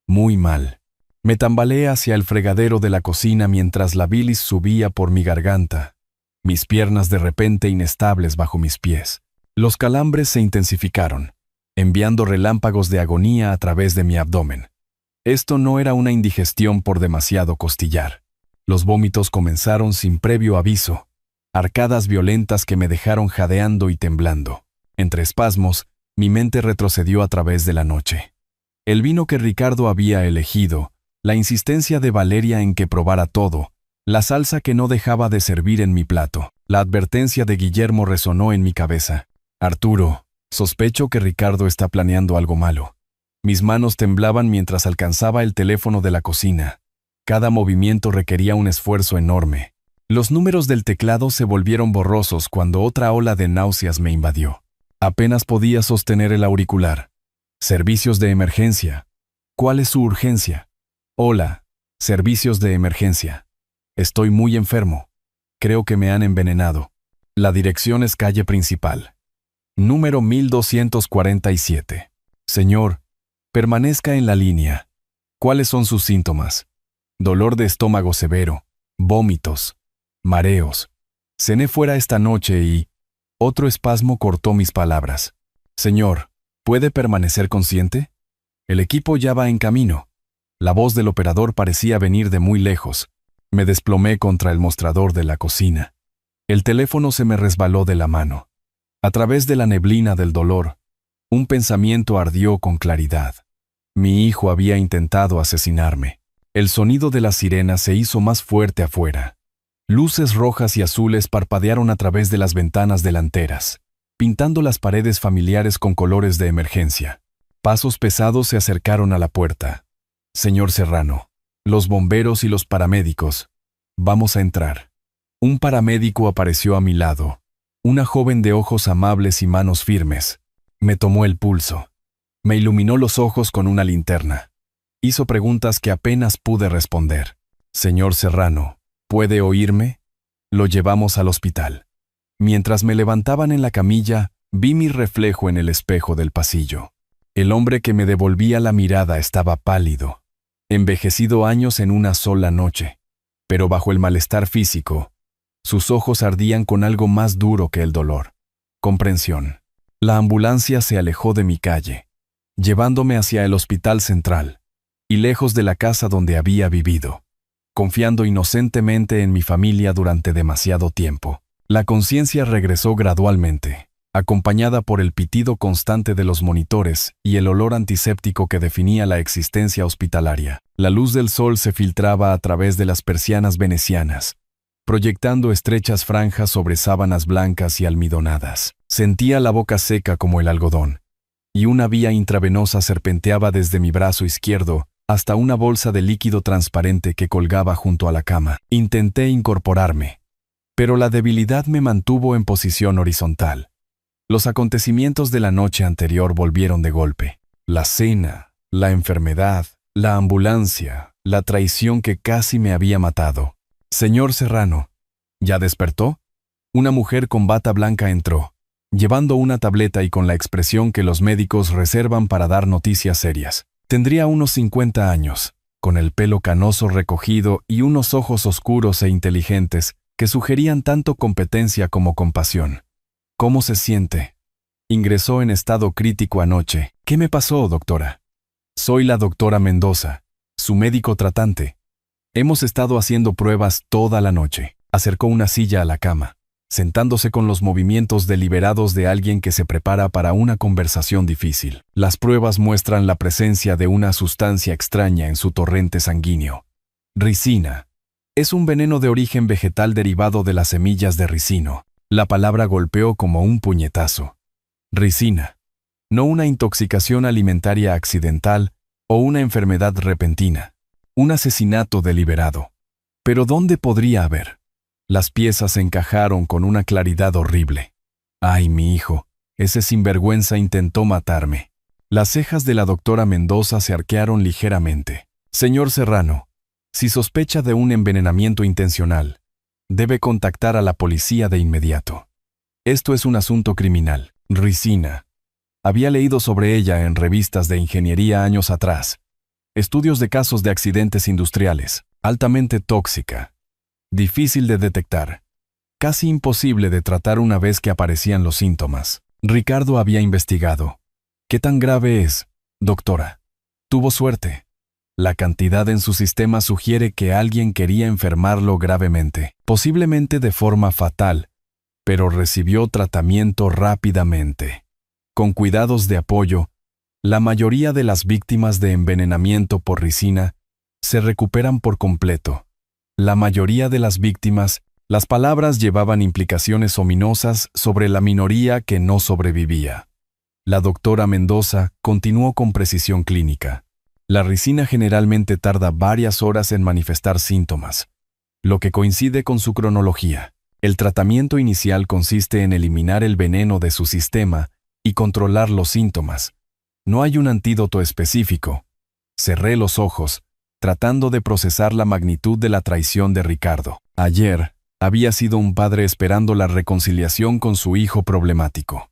muy mal. Me tambaleé hacia el fregadero de la cocina mientras la bilis subía por mi garganta, mis piernas de repente inestables bajo mis pies. Los calambres se intensificaron, enviando relámpagos de agonía a través de mi abdomen. Esto no era una indigestión por demasiado costillar. Los vómitos comenzaron sin previo aviso, arcadas violentas que me dejaron jadeando y temblando. Entre espasmos, mi mente retrocedió a través de la noche. El vino que Ricardo había elegido, la insistencia de Valeria en que probara todo, la salsa que no dejaba de servir en mi plato. La advertencia de Guillermo resonó en mi cabeza. «Arturo, sospecho que Ricardo está planeando algo malo». Mis manos temblaban mientras alcanzaba el teléfono de la cocina. Cada movimiento requería un esfuerzo enorme. Los números del teclado se volvieron borrosos cuando otra ola de náuseas me invadió. Apenas podía sostener el auricular. «Servicios de emergencia». «¿Cuál es su urgencia?» «Hola, servicios de emergencia. Estoy muy enfermo. Creo que me han envenenado. La dirección es calle principal. Número 1247. Señor, permanezca en la línea. ¿Cuáles son sus síntomas?» «Dolor de estómago severo, vómitos, mareos. Cené fuera esta noche y...» Otro espasmo cortó mis palabras. «Señor, ¿puede permanecer consciente? El equipo ya va en camino». La voz del operador parecía venir de muy lejos. Me desplomé contra el mostrador de la cocina. El teléfono se me resbaló de la mano. A través de la neblina del dolor, un pensamiento ardió con claridad. Mi hijo había intentado asesinarme. El sonido de la sirena se hizo más fuerte afuera. Luces rojas y azules parpadearon a través de las ventanas delanteras, pintando las paredes familiares con colores de emergencia. Pasos pesados se acercaron a la puerta. «Señor Serrano, los bomberos y los paramédicos. Vamos a entrar». Un paramédico apareció a mi lado, una joven de ojos amables y manos firmes. Me tomó el pulso. Me iluminó los ojos con una linterna. Hizo preguntas que apenas pude responder. «Señor Serrano, ¿puede oírme?» Lo llevamos al hospital. Mientras me levantaban en la camilla, vi mi reflejo en el espejo del pasillo. El hombre que me devolvía la mirada estaba pálido, envejecido años en una sola noche, pero bajo el malestar físico, sus ojos ardían con algo más duro que el dolor. Comprensión. La ambulancia se alejó de mi calle, llevándome hacia el hospital central, y lejos de la casa donde había vivido, confiando inocentemente en mi familia durante demasiado tiempo. La conciencia regresó gradualmente. acompañada por el pitido constante de los monitores y el olor antiséptico que definía la existencia hospitalaria. La luz del sol se filtraba a través de las persianas venecianas, proyectando estrechas franjas sobre sábanas blancas y almidonadas. Sentía la boca seca como el algodón, y una vía intravenosa serpenteaba desde mi brazo izquierdo hasta una bolsa de líquido transparente que colgaba junto a la cama. Intenté incorporarme, pero la debilidad me mantuvo en posición horizontal. Los acontecimientos de la noche anterior volvieron de golpe. La cena, la enfermedad, la ambulancia, la traición que casi me había matado. Señor Serrano, ¿ya despertó? Una mujer con bata blanca entró, llevando una tableta y con la expresión que los médicos reservan para dar noticias serias. Tendría unos 50 años, con el pelo canoso recogido y unos ojos oscuros e inteligentes que sugerían tanto competencia como compasión. ¿Cómo se siente? Ingresó en estado crítico anoche. ¿Qué me pasó, doctora? Soy la doctora Mendoza, su médico tratante. Hemos estado haciendo pruebas toda la noche. Acercó una silla a la cama, sentándose con los movimientos deliberados de alguien que se prepara para una conversación difícil. Las pruebas muestran la presencia de una sustancia extraña en su torrente sanguíneo. Ricina. Es un veneno de origen vegetal derivado de las semillas de ricino. La palabra golpeó como un puñetazo. Ricina. No una intoxicación alimentaria accidental o una enfermedad repentina. Un asesinato deliberado. ¿Pero dónde podría haber? Las piezas se encajaron con una claridad horrible. ¡Ay, mi hijo! Ese sinvergüenza intentó matarme. Las cejas de la doctora Mendoza se arquearon ligeramente. Señor Serrano, si sospecha de un envenenamiento intencional, debe contactar a la policía de inmediato. Esto es un asunto criminal. Ricina. Había leído sobre ella en revistas de ingeniería años atrás. Estudios de casos de accidentes industriales. Altamente tóxica. Difícil de detectar. Casi imposible de tratar una vez que aparecían los síntomas. Ricardo había investigado. ¿Qué tan grave es, doctora? Tuvo suerte. La cantidad en su sistema sugiere que alguien quería enfermarlo gravemente, posiblemente de forma fatal, pero recibió tratamiento rápidamente. Con cuidados de apoyo, la mayoría de las víctimas de envenenamiento por ricina se recuperan por completo. La mayoría de las víctimas, las palabras llevaban implicaciones ominosas sobre la minoría que no sobrevivía. La doctora Mendoza continuó con precisión clínica. La ricina generalmente tarda varias horas en manifestar síntomas, lo que coincide con su cronología. El tratamiento inicial consiste en eliminar el veneno de su sistema y controlar los síntomas. No hay un antídoto específico. Cerré los ojos, tratando de procesar la magnitud de la traición de Ricardo. Ayer, había sido un padre esperando la reconciliación con su hijo problemático.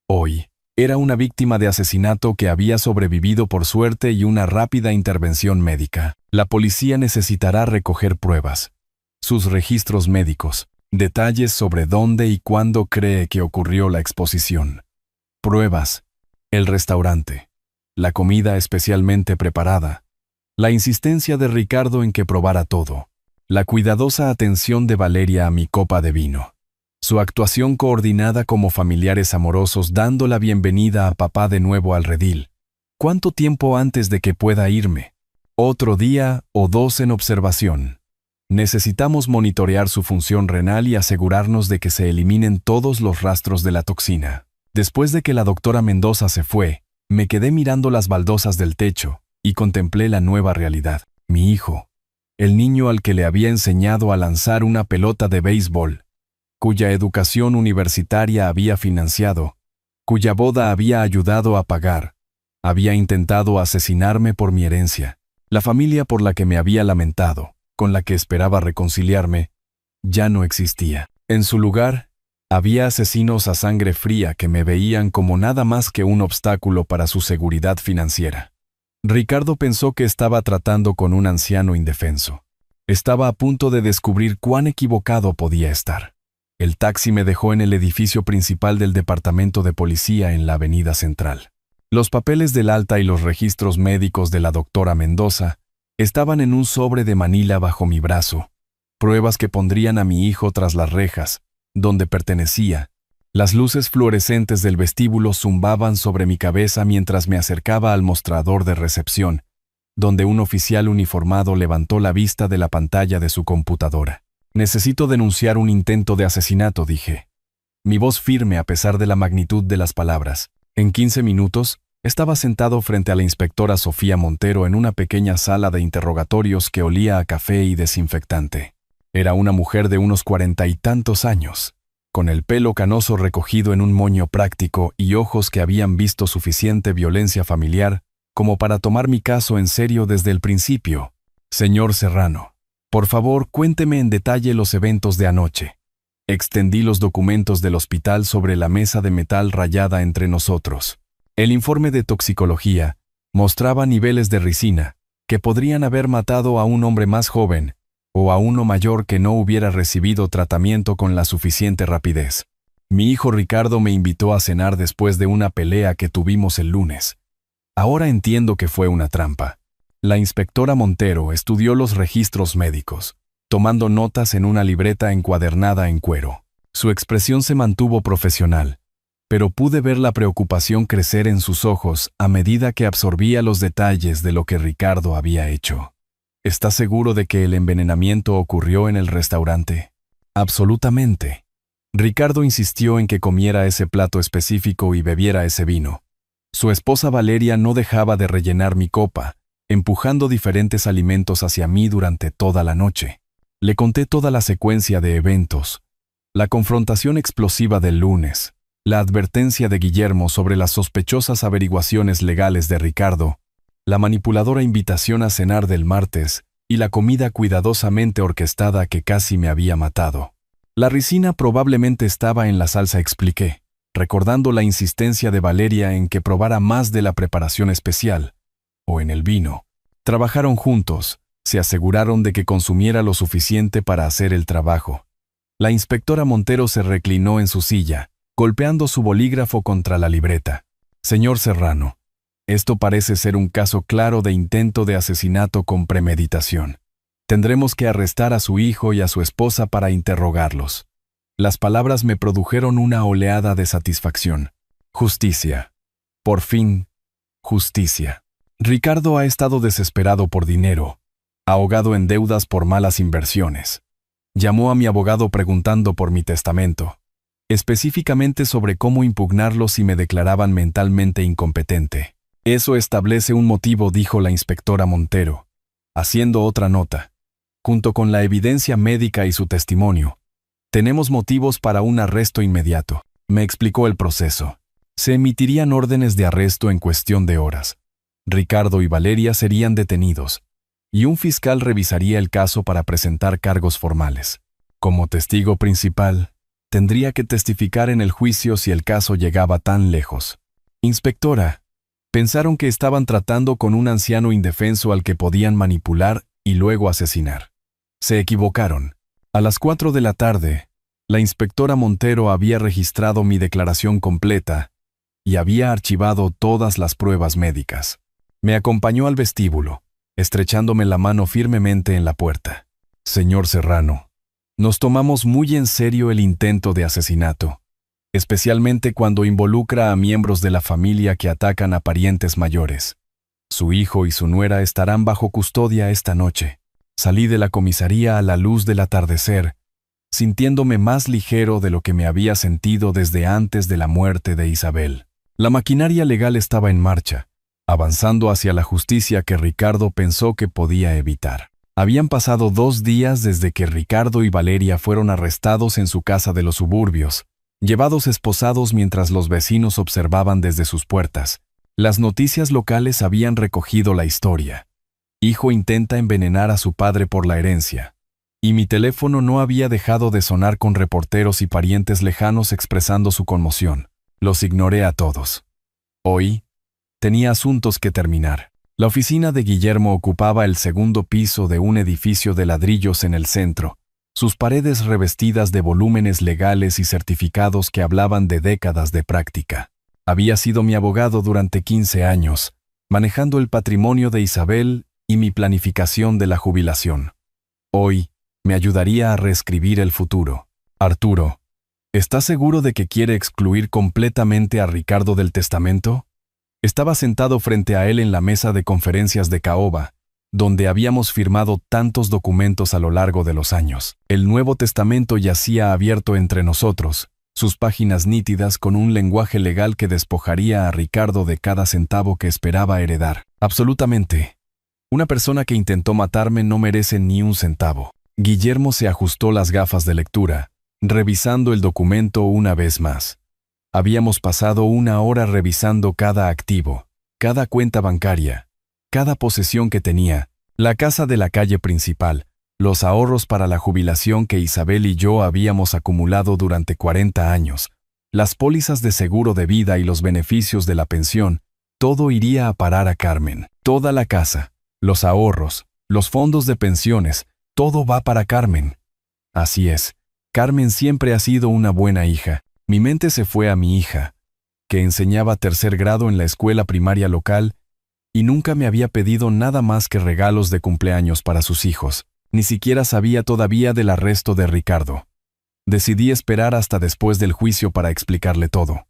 Hoy, era una víctima de asesinato que había sobrevivido por suerte y una rápida intervención médica. La policía necesitará recoger pruebas, sus registros médicos, detalles sobre dónde y cuándo cree que ocurrió la exposición. Pruebas, el restaurante, la comida especialmente preparada, la insistencia de Ricardo en que probara todo, la cuidadosa atención de Valeria a mi copa de vino. Su actuación coordinada como familiares amorosos dando la bienvenida a papá de nuevo al redil. ¿Cuánto tiempo antes de que pueda irme? Otro día o dos en observación. Necesitamos monitorear su función renal y asegurarnos de que se eliminen todos los rastros de la toxina. Después de que la doctora Mendoza se fue, me quedé mirando las baldosas del techo y contemplé la nueva realidad. Mi hijo, el niño al que le había enseñado a lanzar una pelota de béisbol, cuya educación universitaria había financiado, cuya boda había ayudado a pagar, había intentado asesinarme por mi herencia. La familia por la que me había lamentado, con la que esperaba reconciliarme, ya no existía. En su lugar, había asesinos a sangre fría que me veían como nada más que un obstáculo para su seguridad financiera. Ricardo pensó que estaba tratando con un anciano indefenso. Estaba a punto de descubrir cuán equivocado podía estar. El taxi me dejó en el edificio principal del departamento de policía en la avenida Central. Los papeles del alta y los registros médicos de la doctora Mendoza estaban en un sobre de Manila bajo mi brazo, pruebas que pondrían a mi hijo tras las rejas, donde pertenecía, Las luces fluorescentes del vestíbulo zumbaban sobre mi cabeza mientras me acercaba al mostrador de recepción, donde un oficial uniformado levantó la vista de la pantalla de su computadora. «Necesito denunciar un intento de asesinato», dije. Mi voz firme a pesar de la magnitud de las palabras. En 15 minutos, estaba sentado frente a la inspectora Sofía Montero en una pequeña sala de interrogatorios que olía a café y desinfectante. Era una mujer de unos 40 y tantos años, con el pelo canoso recogido en un moño práctico y ojos que habían visto suficiente violencia familiar como para tomar mi caso en serio desde el principio. «Señor Serrano, por favor, cuénteme en detalle los eventos de anoche». Extendí los documentos del hospital sobre la mesa de metal rayada entre nosotros. El informe de toxicología mostraba niveles de ricina que podrían haber matado a un hombre más joven o a uno mayor que no hubiera recibido tratamiento con la suficiente rapidez. Mi hijo Ricardo me invitó a cenar después de una pelea que tuvimos el lunes. Ahora entiendo que fue una trampa. La inspectora Montero estudió los registros médicos, tomando notas en una libreta encuadernada en cuero. Su expresión se mantuvo profesional, pero pude ver la preocupación crecer en sus ojos a medida que absorbía los detalles de lo que Ricardo había hecho. «¿Estás seguro de que el envenenamiento ocurrió en el restaurante?» «Absolutamente». Ricardo insistió en que comiera ese plato específico y bebiera ese vino. Su esposa Valeria no dejaba de rellenar mi copa, empujando diferentes alimentos hacia mí durante toda la noche. Le conté toda la secuencia de eventos, la confrontación explosiva del lunes, la advertencia de Guillermo sobre las sospechosas averiguaciones legales de Ricardo, la manipuladora invitación a cenar del martes y la comida cuidadosamente orquestada que casi me había matado. La ricina probablemente estaba en la salsa, expliqué, recordando la insistencia de Valeria en que probara más de la preparación especial, o en el vino. Trabajaron juntos, se aseguraron de que consumiera lo suficiente para hacer el trabajo. La inspectora Montero se reclinó en su silla, golpeando su bolígrafo contra la libreta. «Señor Serrano, esto parece ser un caso claro de intento de asesinato con premeditación. Tendremos que arrestar a su hijo y a su esposa para interrogarlos». Las palabras me produjeron una oleada de satisfacción. Justicia. Por fin, justicia. Ricardo ha estado desesperado por dinero, ahogado en deudas por malas inversiones. Llamó a mi abogado preguntando por mi testamento, específicamente sobre cómo impugnarlo si me declaraban mentalmente incompetente. «Eso establece un motivo», dijo la inspectora Montero, haciendo otra nota. «Junto con la evidencia médica y su testimonio, tenemos motivos para un arresto inmediato». Me explicó el proceso. Se emitirían órdenes de arresto en cuestión de horas. Ricardo y Valeria serían detenidos, y un fiscal revisaría el caso para presentar cargos formales. Como testigo principal, tendría que testificar en el juicio si el caso llegaba tan lejos. «Inspectora, pensaron que estaban tratando con un anciano indefenso al que podían manipular y luego asesinar. Se equivocaron. A las 4 de la tarde, la inspectora Montero había registrado mi declaración completa y había archivado todas las pruebas médicas. Me acompañó al vestíbulo, estrechándome la mano firmemente en la puerta. «Señor Serrano, nos tomamos muy en serio el intento de asesinato, especialmente cuando involucra a miembros de la familia que atacan a parientes mayores. Su hijo y su nuera estarán bajo custodia esta noche». Salí de la comisaría a la luz del atardecer, sintiéndome más ligero de lo que me había sentido desde antes de la muerte de Isabel. La maquinaria legal estaba en marcha, avanzando hacia la justicia que Ricardo pensó que podía evitar. Habían pasado 2 días desde que Ricardo y Valeria fueron arrestados en su casa de los suburbios, llevados esposados mientras los vecinos observaban desde sus puertas. Las noticias locales habían recogido la historia. Hijo intenta envenenar a su padre por la herencia. Y mi teléfono no había dejado de sonar con reporteros y parientes lejanos expresando su conmoción. Los ignoré a todos. Hoy, tenía asuntos que terminar. La oficina de Guillermo ocupaba el segundo piso de un edificio de ladrillos en el centro, sus paredes revestidas de volúmenes legales y certificados que hablaban de décadas de práctica. Había sido mi abogado durante 15 años, manejando el patrimonio de Isabel y mi planificación de la jubilación. Hoy, me ayudaría a reescribir el futuro. «Arturo, ¿Está seguro de que quiere excluir completamente a Ricardo del testamento? Estaba sentado frente a él en la mesa de conferencias de Caoba, donde habíamos firmado tantos documentos a lo largo de los años. El Nuevo Testamento yacía abierto entre nosotros, sus páginas nítidas con un lenguaje legal que despojaría a Ricardo de cada centavo que esperaba heredar. Absolutamente. Una persona que intentó matarme no merece ni un centavo. Guillermo se ajustó las gafas de lectura, revisando el documento una vez más. Habíamos pasado 1 hora revisando cada activo, cada cuenta bancaria, cada posesión que tenía, la casa de la calle principal, los ahorros para la jubilación que Isabel y yo habíamos acumulado durante 40 años, las pólizas de seguro de vida y los beneficios de la pensión. Todo iría a parar a Carmen. Toda la casa, los ahorros, los fondos de pensiones, todo va para Carmen. Así es, Carmen siempre ha sido una buena hija. Mi mente se fue a mi hija, que enseñaba 3er grado en la escuela primaria local y nunca me había pedido nada más que regalos de cumpleaños para sus hijos. Ni siquiera sabía todavía del arresto de Ricardo. Decidí esperar hasta después del juicio para explicarle todo.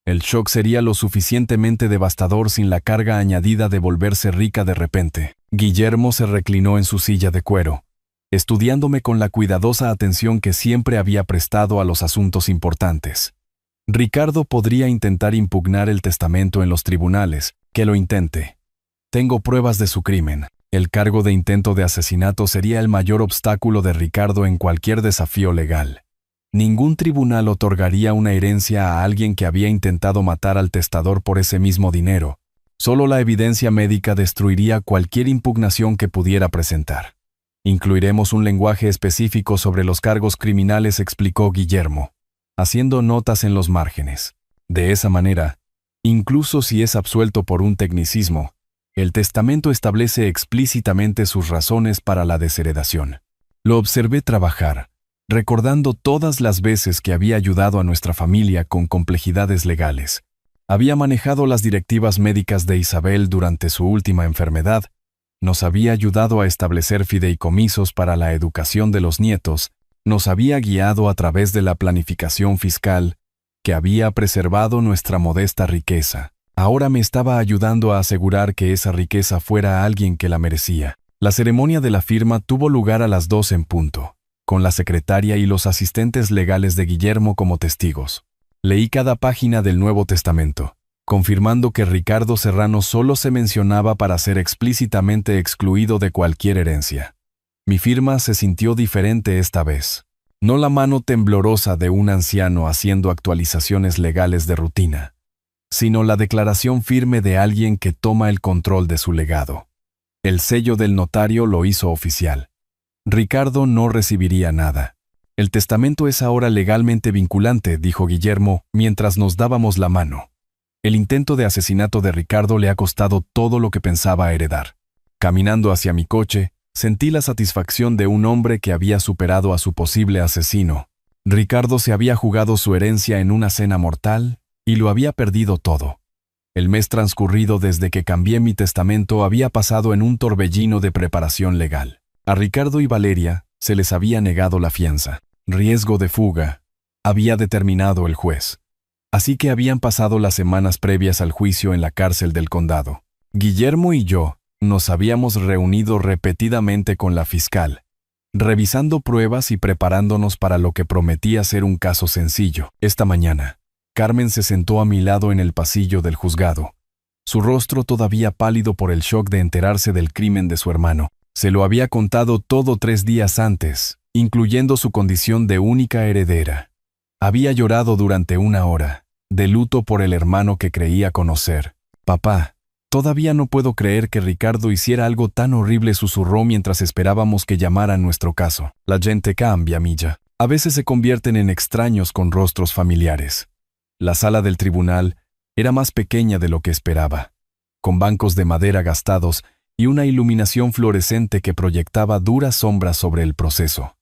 El shock sería lo suficientemente devastador sin la carga añadida de volverse rica de repente. Guillermo se reclinó en su silla de cuero, estudiándome con la cuidadosa atención que siempre había prestado a los asuntos importantes. Ricardo podría intentar impugnar el testamento en los tribunales. Que lo intente. Tengo pruebas de su crimen. El cargo de intento de asesinato sería el mayor obstáculo de Ricardo en cualquier desafío legal. Ningún tribunal otorgaría una herencia a alguien que había intentado matar al testador por ese mismo dinero. Solo la evidencia médica destruiría cualquier impugnación que pudiera presentar. Incluiremos un lenguaje específico sobre los cargos criminales, explicó Guillermo, haciendo notas en los márgenes. De esa manera, incluso si es absuelto por un tecnicismo, el testamento establece explícitamente sus razones para la desheredación. Lo observé trabajar, recordando todas las veces que había ayudado a nuestra familia con complejidades legales. Había manejado las directivas médicas de Isabel durante su última enfermedad, nos había ayudado a establecer fideicomisos para la educación de los nietos, nos había guiado a través de la planificación fiscal, que había preservado nuestra modesta riqueza. Ahora me estaba ayudando a asegurar que esa riqueza fuera a alguien que la merecía. La ceremonia de la firma tuvo lugar a las 2 en punto, con la secretaria y los asistentes legales de Guillermo como testigos. Leí cada página del Nuevo Testamento, confirmando que Ricardo Serrano solo se mencionaba para ser explícitamente excluido de cualquier herencia. Mi firma se sintió diferente esta vez. No la mano temblorosa de un anciano haciendo actualizaciones legales de rutina, sino la declaración firme de alguien que toma el control de su legado. El sello del notario lo hizo oficial. Ricardo no recibiría nada. El testamento es ahora legalmente vinculante, dijo Guillermo mientras nos dábamos la mano. El intento de asesinato de Ricardo le ha costado todo lo que pensaba heredar. Caminando hacia mi coche, sentí la satisfacción de un hombre que había superado a su posible asesino. Ricardo se había jugado su herencia en una cena mortal y lo había perdido todo. El mes transcurrido desde que cambié mi testamento había pasado en un torbellino de preparación legal. A Ricardo y Valeria se les había negado la fianza. Riesgo de fuga, había determinado el juez. Así que habían pasado las semanas previas al juicio en la cárcel del condado. Guillermo y yo nos habíamos reunido repetidamente con la fiscal, revisando pruebas y preparándonos para lo que prometía ser un caso sencillo. Esta mañana, Carmen se sentó a mi lado en el pasillo del juzgado, su rostro todavía pálido por el shock de enterarse del crimen de su hermano. Se lo había contado todo 3 días antes, incluyendo su condición de única heredera. Había llorado durante 1 hora, de luto por el hermano que creía conocer. «Papá, todavía no puedo creer que Ricardo hiciera algo tan horrible», susurró mientras esperábamos que llamaran nuestro caso. La gente cambia, Milla. A veces se convierten en extraños con rostros familiares. La sala del tribunal era más pequeña de lo que esperaba, con bancos de madera gastados y una iluminación fluorescente que proyectaba duras sombras sobre el proceso.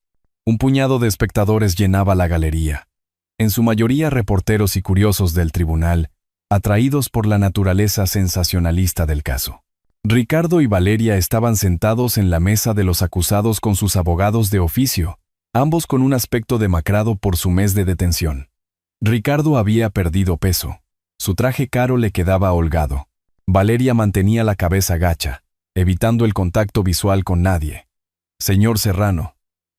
Un puñado de espectadores llenaba la galería, en su mayoría reporteros y curiosos del tribunal, atraídos por la naturaleza sensacionalista del caso. Ricardo y Valeria estaban sentados en la mesa de los acusados con sus abogados de oficio, ambos con un aspecto demacrado por su mes de detención. Ricardo había perdido peso. Su traje caro le quedaba holgado. Valeria mantenía la cabeza gacha, evitando el contacto visual con nadie. Señor Serrano,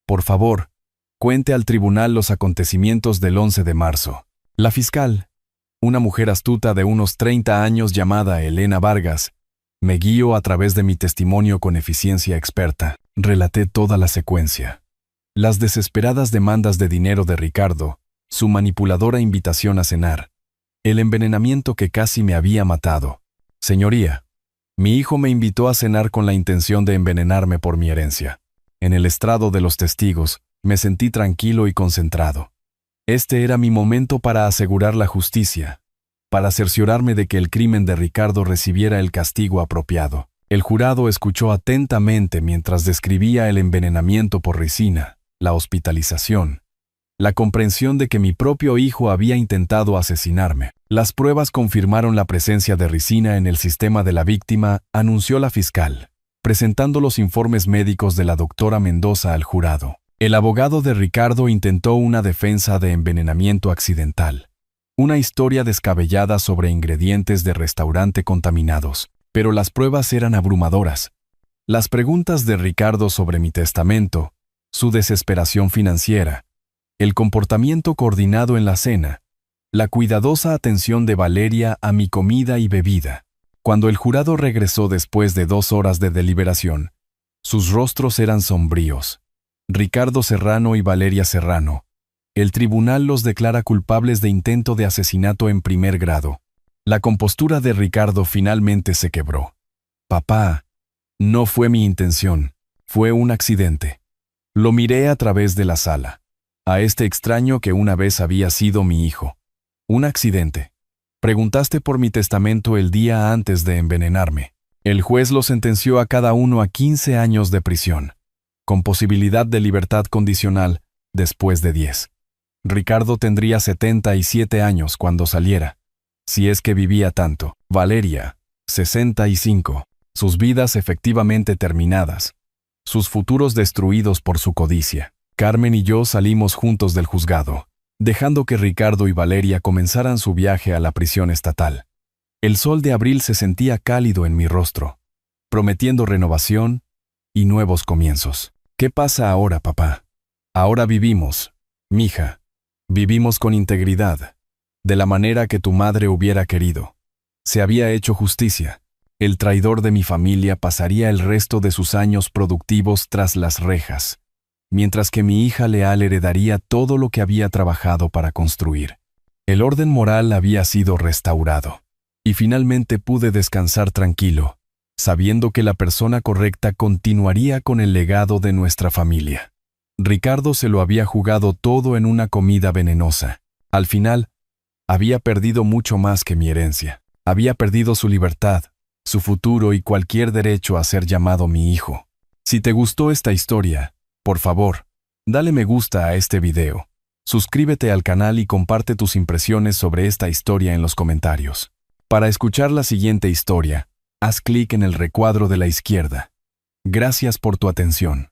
por favor, cuente al tribunal los acontecimientos del 11 de marzo. La fiscal, una mujer astuta de unos 30 años llamada Elena Vargas, me guió a través de mi testimonio con eficiencia experta. Relaté toda la secuencia. Las desesperadas demandas de dinero de Ricardo, su manipuladora invitación a cenar, el envenenamiento que casi me había matado. Señoría, mi hijo me invitó a cenar con la intención de envenenarme por mi herencia. En el estrado de los testigos, me sentí tranquilo y concentrado. Este era mi momento para asegurar la justicia, para cerciorarme de que el crimen de Ricardo recibiera el castigo apropiado. El jurado escuchó atentamente mientras describía el envenenamiento por ricina, la hospitalización, la comprensión de que mi propio hijo había intentado asesinarme. Las pruebas confirmaron la presencia de ricina en el sistema de la víctima, anunció la fiscal, presentando los informes médicos de la doctora Mendoza al jurado. El abogado de Ricardo intentó una defensa de envenenamiento accidental, una historia descabellada sobre ingredientes de restaurante contaminados, pero las pruebas eran abrumadoras. Las preguntas de Ricardo sobre mi testamento, su desesperación financiera, el comportamiento coordinado en la cena, la cuidadosa atención de Valeria a mi comida y bebida. Cuando el jurado regresó después de 2 horas de deliberación, sus rostros eran sombríos. Ricardo Serrano y Valeria Serrano. El tribunal los declara culpables de intento de asesinato en primer grado. La compostura de Ricardo finalmente se quebró. Papá, no fue mi intención, fue un accidente. Lo miré a través de la sala. A este extraño que una vez había sido mi hijo. Un accidente. Preguntaste por mi testamento el día antes de envenenarme. El juez lo sentenció a cada uno a 15 años de prisión, con posibilidad de libertad condicional después de 10. Ricardo tendría 77 años cuando saliera, si es que vivía tanto. Valeria, 65. Sus vidas efectivamente terminadas. Sus futuros destruidos por su codicia. Carmen y yo salimos juntos del juzgado, dejando que Ricardo y Valeria comenzaran su viaje a la prisión estatal. El sol de abril se sentía cálido en mi rostro, prometiendo renovación y nuevos comienzos. ¿Qué pasa ahora, papá? Ahora vivimos, mija. Vivimos con integridad, de la manera que tu madre hubiera querido. Se había hecho justicia. El traidor de mi familia pasaría el resto de sus años productivos tras las rejas, mientras que mi hija leal heredaría todo lo que había trabajado para construir. El orden moral había sido restaurado, y finalmente pude descansar tranquilo, sabiendo que la persona correcta continuaría con el legado de nuestra familia. Ricardo se lo había jugado todo en una comida venenosa. Al final, había perdido mucho más que mi herencia. Había perdido su libertad, su futuro y cualquier derecho a ser llamado mi hijo. Si te gustó esta historia, por favor, dale me gusta a este video. Suscríbete al canal y comparte tus impresiones sobre esta historia en los comentarios. Para escuchar la siguiente historia, haz clic en el recuadro de la izquierda. Gracias por tu atención.